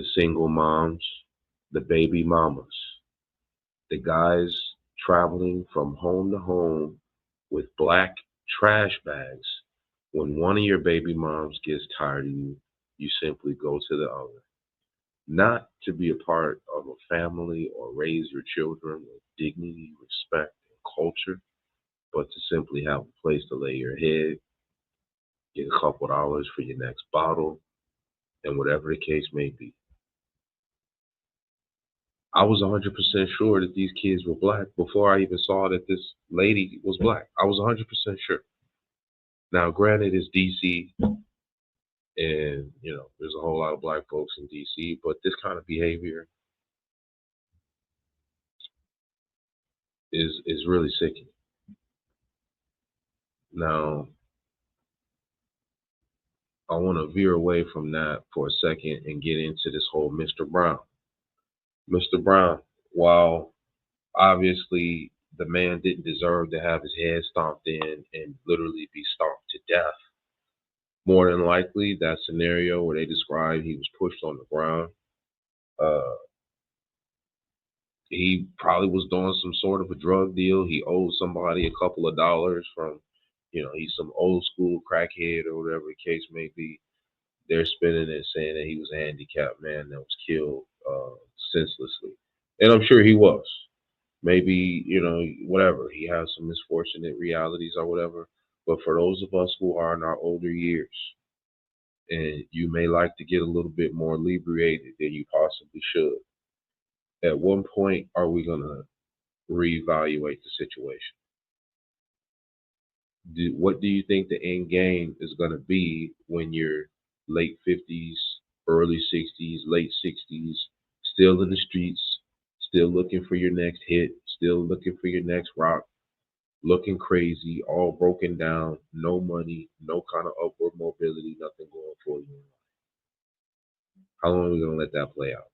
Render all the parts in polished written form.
the single moms, the baby mamas, the guys traveling from home to home with black trash bags. When one of your baby moms gets tired of you, you simply go to the other. Not to be a part of a family or raise your children with dignity, respect, and culture, but to simply have a place to lay your head, get a couple dollars for your next bottle, and whatever the case may be. I was 100% sure that these kids were black before I even saw that this lady was black. I was 100% sure. Now, granted, it's DC, and there's a whole lot of black folks in DC, but this kind of behavior is really sickening. Now, I want to veer away from that for a second and get into this whole Mr. Brown. Mr. Brown, while obviously the man didn't deserve to have his head stomped in and literally be stomped to death, more than likely that scenario where they described he was pushed on the ground, uh, he probably was doing some sort of a drug deal. He owed somebody a couple of dollars from, he's some old school crackhead or whatever the case may be. They're spinning it saying that he was a handicapped man that was killed senselessly. And I'm sure he was. Maybe, whatever. He has some misfortunate realities or whatever. But for those of us who are in our older years, and you may like to get a little bit more inebriated than you possibly should, at one point are we going to reevaluate the situation? What do you think the end game is going to be when you're late 50s, early 60s, late 60s, still in the streets, still looking for your next hit, still looking for your next rock, looking crazy, all broken down, no money, no kind of upward mobility, nothing going for you? How long are we going to let that play out?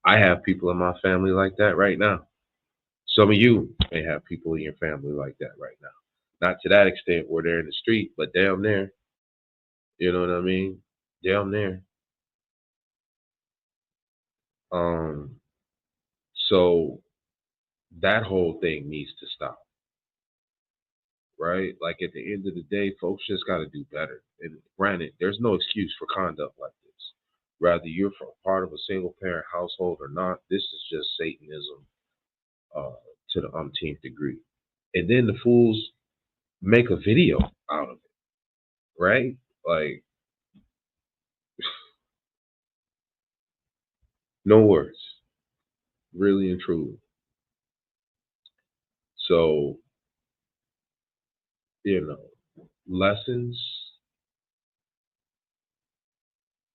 I have people in my family like that right now. Some of you may have people in your family like that right now. Not to that extent where they're in the street, but down there, you know what I mean? Down there. Um, so that whole thing needs to stop, right? Like at the end of the day, folks just got to do better. And granted, there's no excuse for conduct like this. Rather you're part of a single parent household or not, this is just Satanism uh, to the umpteenth degree. And then the fools make a video out of it, right? Like, no words, really and truly. So, lessons,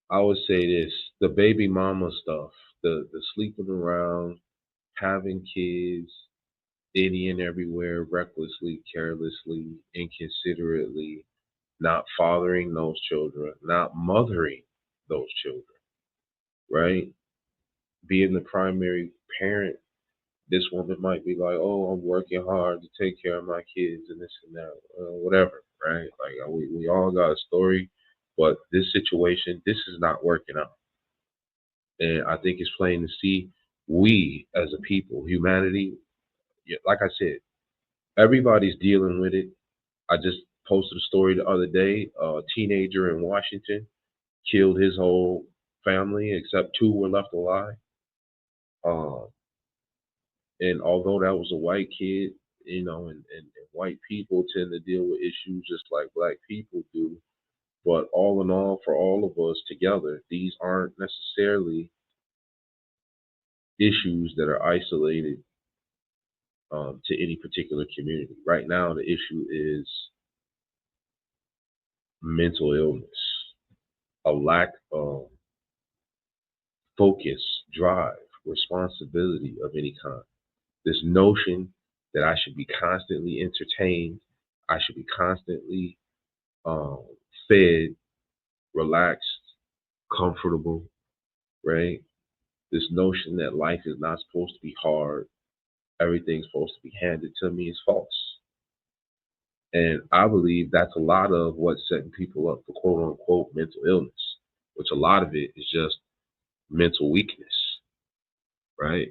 I would say this: the baby mama stuff, the sleeping around, having kids, any and everywhere, recklessly, carelessly, inconsiderately, not fathering those children, not mothering those children, right? Being the primary parent, this woman might be like, "Oh, I'm working hard to take care of my kids and this and that, whatever," right? Like we all got a story, but this situation, this is not working out, and I think it's plain to see. We as a people, humanity, yeah, like I said, everybody's dealing with it. I just posted a story the other day. A teenager in Washington killed his whole family except two were left alive. Um, and although that was a white kid, and white people tend to deal with issues just like black people do. But all in all, for all of us together, these aren't necessarily issues that are isolated to any particular community. Right now, the issue is mental illness, a lack of focus, drive, responsibility of any kind. This notion that I should be constantly entertained, I should be constantly um, fed, relaxed, comfortable, right? This notion that life is not supposed to be hard, everything's supposed to be handed to me is false. And I believe that's a lot of what's setting people up for quote unquote mental illness, which a lot of it is just mental weakness, right?